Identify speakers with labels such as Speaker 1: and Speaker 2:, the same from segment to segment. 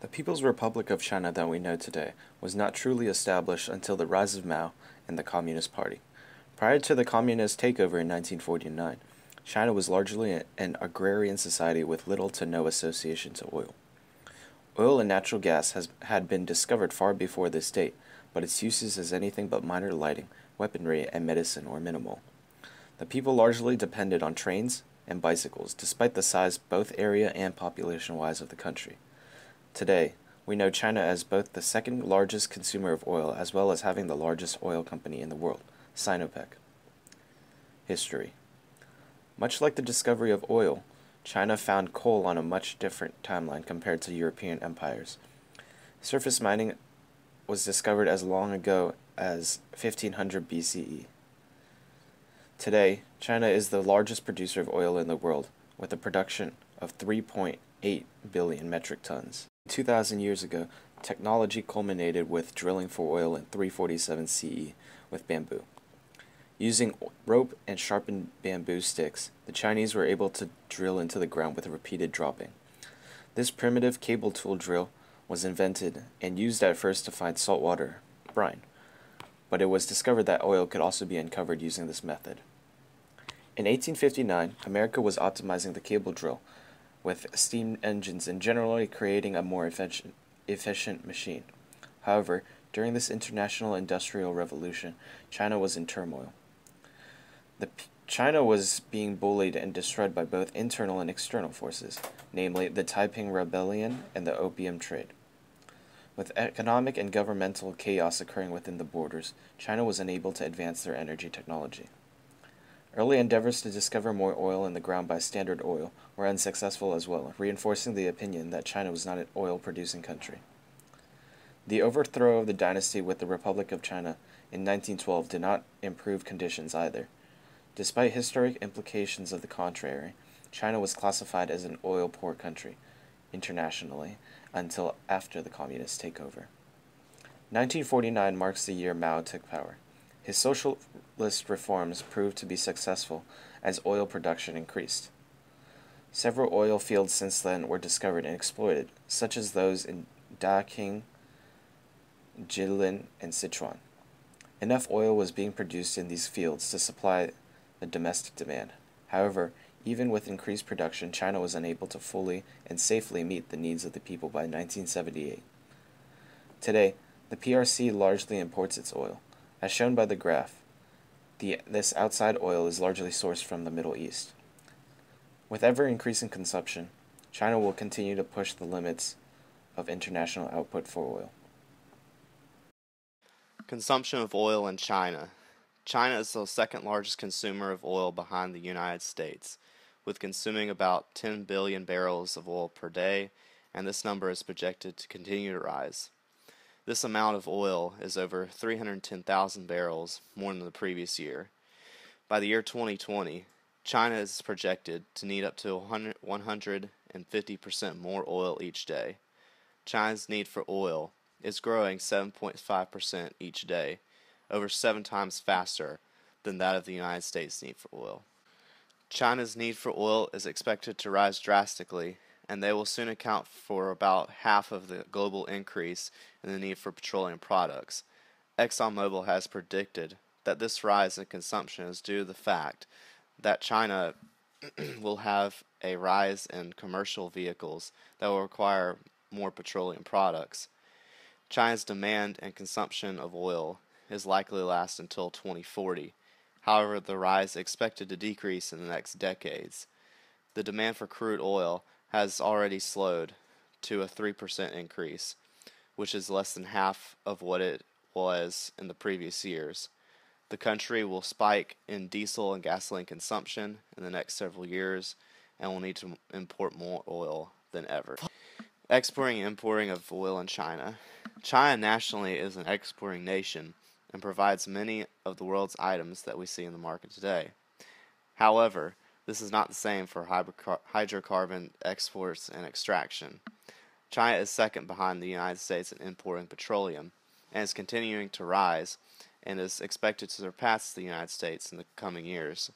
Speaker 1: The People's Republic of China that we know today was not truly established until the rise of Mao and the Communist Party. Prior to the Communist takeover in 1949, China was largely an agrarian society with little to no association to oil. Oil and natural gas had been discovered far before this date, but its uses as anything but minor lighting, weaponry, and medicine were minimal. The people largely depended on trains and bicycles, despite the size both area and population-wise of the country. Today, we know China as both the second largest consumer of oil as well as having the largest oil company in the world, Sinopec. History. Much like the discovery of oil, China found coal on a much different timeline compared to European empires. Surface mining was discovered as long ago as 1500 BCE. Today, China is the largest producer of oil in the world, with a production of 3.8 billion metric tons. 2,000 years ago, technology culminated with drilling for oil in 347 CE with bamboo. Using rope and sharpened bamboo sticks, the Chinese were able to drill into the ground with repeated dropping. This primitive cable tool drill was invented and used at first to find saltwater, brine, but it was discovered that oil could also be uncovered using this method. In 1859, America was optimizing the cable drill with steam engines and generally creating a more efficient machine. However, during this international industrial revolution, China was in turmoil. China was being bullied and destroyed by both internal and external forces, namely the Taiping Rebellion and the opium trade. With economic and governmental chaos occurring within the borders, China was unable to advance their energy technology. Early endeavors to discover more oil in the ground by Standard Oil were unsuccessful as well, reinforcing the opinion that China was not an oil-producing country. The overthrow of the dynasty with the Republic of China in 1912 did not improve conditions either. Despite historic implications of the contrary, China was classified as an oil-poor country internationally until after the communist takeover. 1949 marks the year Mao took power. His socialist reforms proved to be successful as oil production increased. Several oil fields since then were discovered and exploited, such as those in Daqing, Jilin, and Sichuan. Enough oil was being produced in these fields to supply the domestic demand. However, even with increased production, China was unable to fully and safely meet the needs of the people by 1978. Today, the PRC largely imports its oil. As shown by the graph, this outside oil is largely sourced from the Middle East. With ever-increasing consumption, China will continue to push the limits of international output for oil.
Speaker 2: Consumption of oil in China. China is the second largest consumer of oil behind the United States, with consuming about 10 billion barrels of oil per day, and this number is projected to continue to rise. This amount of oil is over 310,000 barrels more than the previous year. By the year 2020, China is projected to need up to 150% more oil each day. China's need for oil is growing 7.5% each day, over 7 times faster than that of the United States' need for oil. China's need for oil is expected to rise drastically, and they will soon account for about half of the global increase in the need for petroleum products. ExxonMobil has predicted that this rise in consumption is due to the fact that China will have a rise in commercial vehicles that will require more petroleum products. China's demand and consumption of oil is likely to last until 2040. However, the rise is expected to decrease in the next decades. The demand for crude oil has already slowed to a 3% increase, which is less than half of what it was in the previous years. The country will spike in diesel and gasoline consumption in the next several years and will need to import more oil than ever. Exporting and importing of oil in China. China nationally is an exporting nation and provides many of the world's items that we see in the market today. However, this is not the same for hydrocarbon exports and extraction. China is second behind the United States in importing petroleum and is continuing to rise and is expected to surpass the United States in the coming years.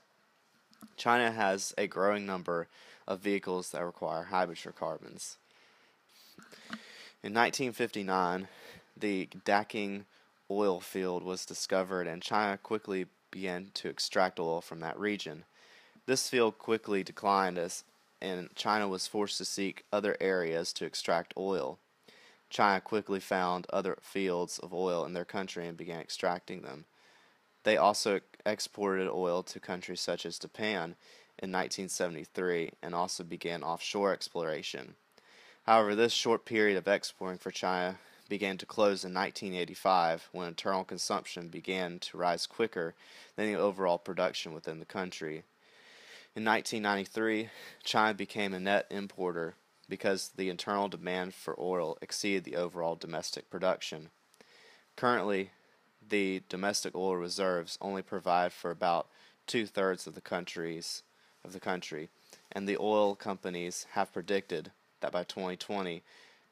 Speaker 2: China has a growing number of vehicles that require hydrocarbons. In 1959, the Daking oil field was discovered, and China quickly began to extract oil from that region. This field quickly declined and China was forced to seek other areas to extract oil. China quickly found other fields of oil in their country and began extracting them. They also exported oil to countries such as Japan in 1973 and also began offshore exploration. However, this short period of exporting for China began to close in 1985 when internal consumption began to rise quicker than the overall production within the country. In 1993, China became a net importer because the internal demand for oil exceeded the overall domestic production. Currently, the domestic oil reserves only provide for about two-thirds of the country, and the oil companies have predicted that by 2020,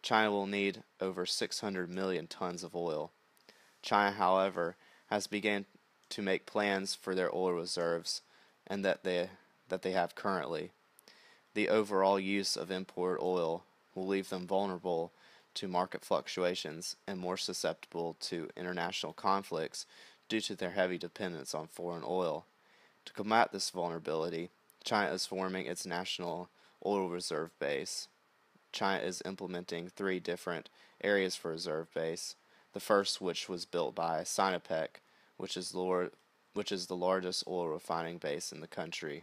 Speaker 2: China will need over 600 million tons of oil. China, however, has begun to make plans for their oil reserves and that they have currently. The overall use of imported oil will leave them vulnerable to market fluctuations and more susceptible to international conflicts due to their heavy dependence on foreign oil. To combat this vulnerability, China is forming its national oil reserve base. China is implementing 3 different areas for reserve base. The first, which was built by Sinopec, which is the largest oil refining base in the country.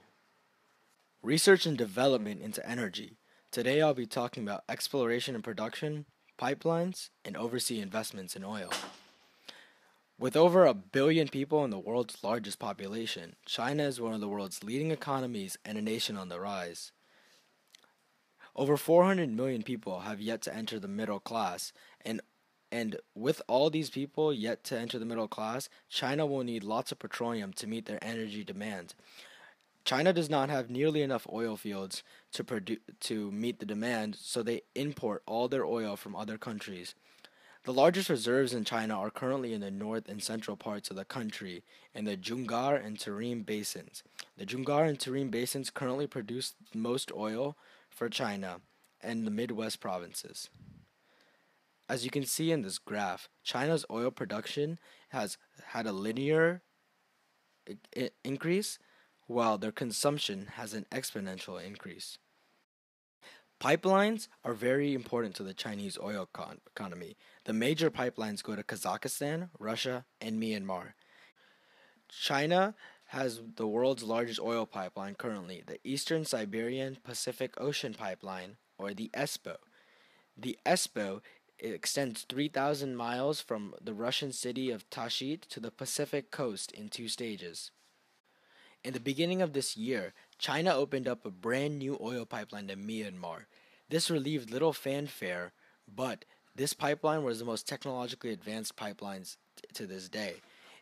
Speaker 3: Research and development into energy. Today I'll be talking about exploration and production, pipelines, and overseas investments in oil. With over 1 billion people and the world's largest population, China is one of the world's leading economies and a nation on the rise. Over 400 million people have yet to enter the middle class, and with all these people yet to enter the middle class, China will need lots of petroleum to meet their energy demand. China does not have nearly enough oil fields to meet the demand, so they import all their oil from other countries. The largest reserves in China are currently in the north and central parts of the country, in the Jungar and Tarim basins. The Jungar and Tarim basins currently produce most oil for China and the Midwest provinces. As you can see in this graph, China's oil production has had a linear increase, while their consumption has an exponential increase. Pipelines are very important to the Chinese oil economy. The major pipelines go to Kazakhstan, Russia, and Myanmar. China has the world's largest oil pipeline currently, the Eastern Siberian Pacific Ocean Pipeline, or the ESPO. The ESPO extends 3,000 miles from the Russian city of Tashit to the Pacific coast in 2 stages. In the beginning of this year, China opened up a brand new oil pipeline to Myanmar. This relieved little fanfare, but this pipeline was the most technologically advanced pipelines to this day.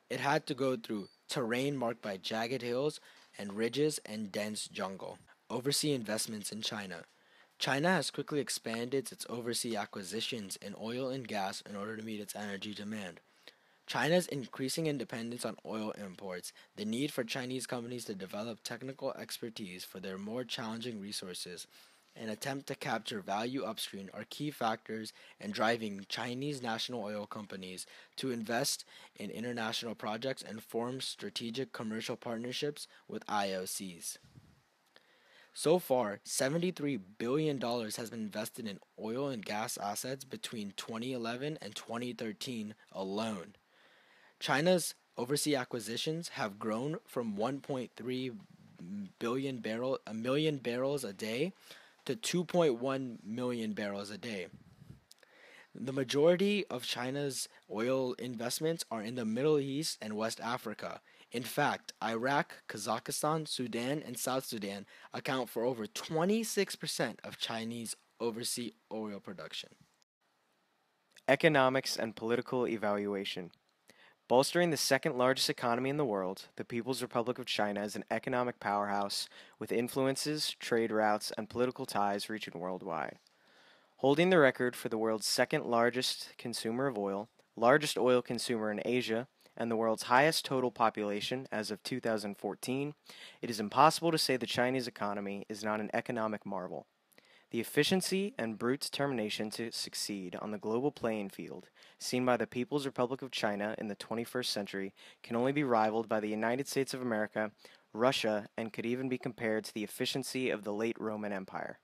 Speaker 3: It had to go through terrain marked by jagged hills and ridges and dense jungle. Overseas investments in China. China has quickly expanded its overseas acquisitions in oil and gas in order to meet its energy demand. China's increasing independence on oil imports, the need for Chinese companies to develop technical expertise for their more challenging resources, and attempt to capture value upstream are key factors in driving Chinese national oil companies to invest in international projects and form strategic commercial partnerships with IOCs. So far, $73 billion has been invested in oil and gas assets between 2011 and 2013 alone. China's overseas acquisitions have grown from 1.3 million barrels a day to 2.1 million barrels a day. The majority of China's oil investments are in the Middle East and West Africa. In fact, Iraq, Kazakhstan, Sudan, and South Sudan account for over 26% of Chinese overseas oil production.
Speaker 4: Economics and political evaluation. Bolstering the second largest economy in the world, the People's Republic of China is an economic powerhouse with influences, trade routes, and political ties reaching worldwide. Holding the record for the world's second largest consumer of oil, largest oil consumer in Asia, and the world's highest total population as of 2014, it is impossible to say the Chinese economy is not an economic marvel. The efficiency and brute determination to succeed on the global playing field, seen by the People's Republic of China in the 21st century, can only be rivaled by the United States of America, Russia, and could even be compared to the efficiency of the late Roman Empire.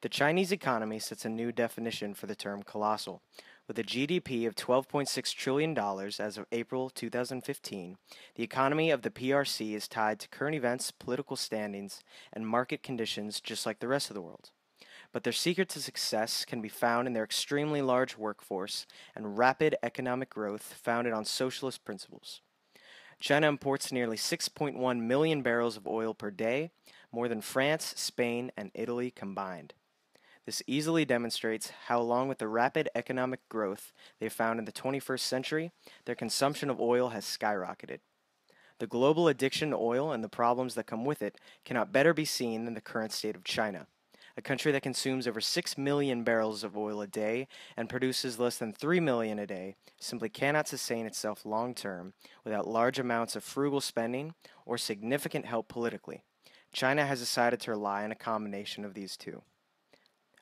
Speaker 4: The Chinese economy sets a new definition for the term colossal. With a GDP of $12.6 trillion as of April 2015, the economy of the PRC is tied to current events, political standings, and market conditions just like the rest of the world. But their secret to success can be found in their extremely large workforce and rapid economic growth founded on socialist principles. China imports nearly 6.1 million barrels of oil per day, more than France, Spain, and Italy combined. This easily demonstrates how, along with the rapid economic growth they found in the 21st century, their consumption of oil has skyrocketed. The global addiction to oil and the problems that come with it cannot better be seen than the current state of China, a country that consumes over 6 million barrels of oil a day and produces less than 3 million a day, simply cannot sustain itself long term without large amounts of frugal spending or significant help politically. China has decided to rely on a combination of these two.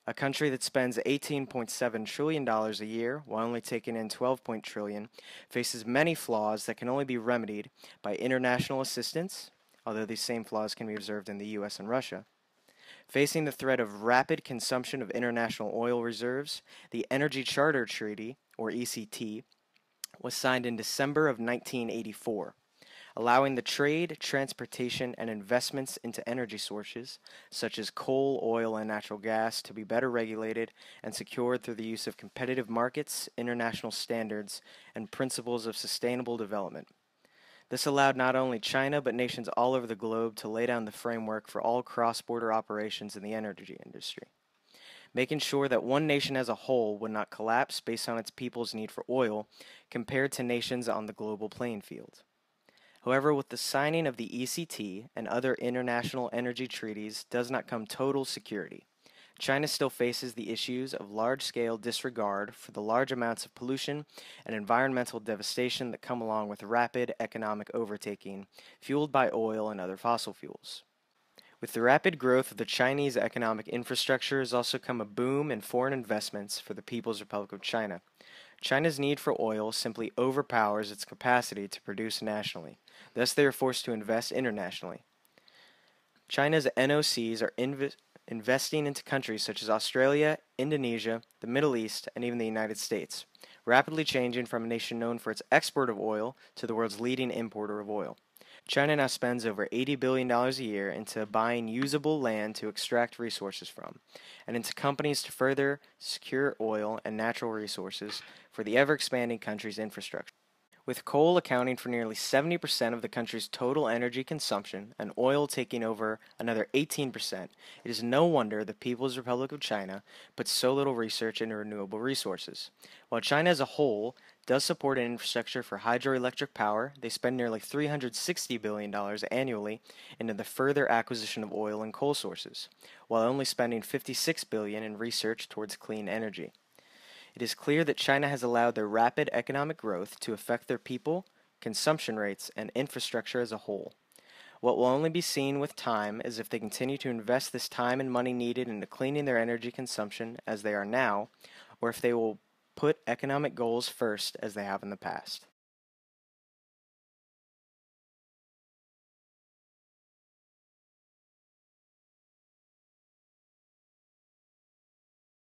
Speaker 4: A country that spends $18.7 trillion a year while only taking in $12 trillion faces many flaws that can only be remedied by international assistance, although these same flaws can be observed in the US and Russia. Facing the threat of rapid consumption of international oil reserves, the Energy Charter Treaty, or ECT, was signed in December of 1984. Allowing the trade, transportation, and investments into energy sources, such as coal, oil, and natural gas, to be better regulated and secured through the use of competitive markets, international standards, and principles of sustainable development. This allowed not only China, but nations all over the globe to lay down the framework for all cross-border operations in the energy industry, making sure that one nation as a whole would not collapse based on its people's need for oil compared to nations on the global playing field. However, with the signing of the ECT and other international energy treaties does not come total security. China still faces the issues of large-scale disregard for the large amounts of pollution and environmental devastation that come along with rapid economic overtaking, fueled by oil and other fossil fuels. With the rapid growth of the Chinese economic infrastructure has also come a boom in foreign investments for the People's Republic of China. China's need for oil simply overpowers its capacity to produce nationally. Thus, they are forced to invest internationally. China's NOCs are investing into countries such as Australia, Indonesia, the Middle East, and even the United States, rapidly changing from a nation known for its export of oil to the world's leading importer of oil. China now spends over $80 billion a year into buying usable land to extract resources from, and into companies to further secure oil and natural resources for the ever-expanding country's infrastructure. With coal accounting for nearly 70% of the country's total energy consumption and oil taking over another 18%, it is no wonder the People's Republic of China puts so little research into renewable resources. While China as a whole does support an infrastructure for hydroelectric power, they spend nearly $360 billion annually into the further acquisition of oil and coal sources, while only spending $56 billion in research towards clean energy. It is clear that China has allowed their rapid economic growth to affect their people, consumption rates, and infrastructure as a whole. What will only be seen with time is if they continue to invest this time and money needed into cleaning their energy consumption as they are now, or if they will put economic goals first as they have in the past.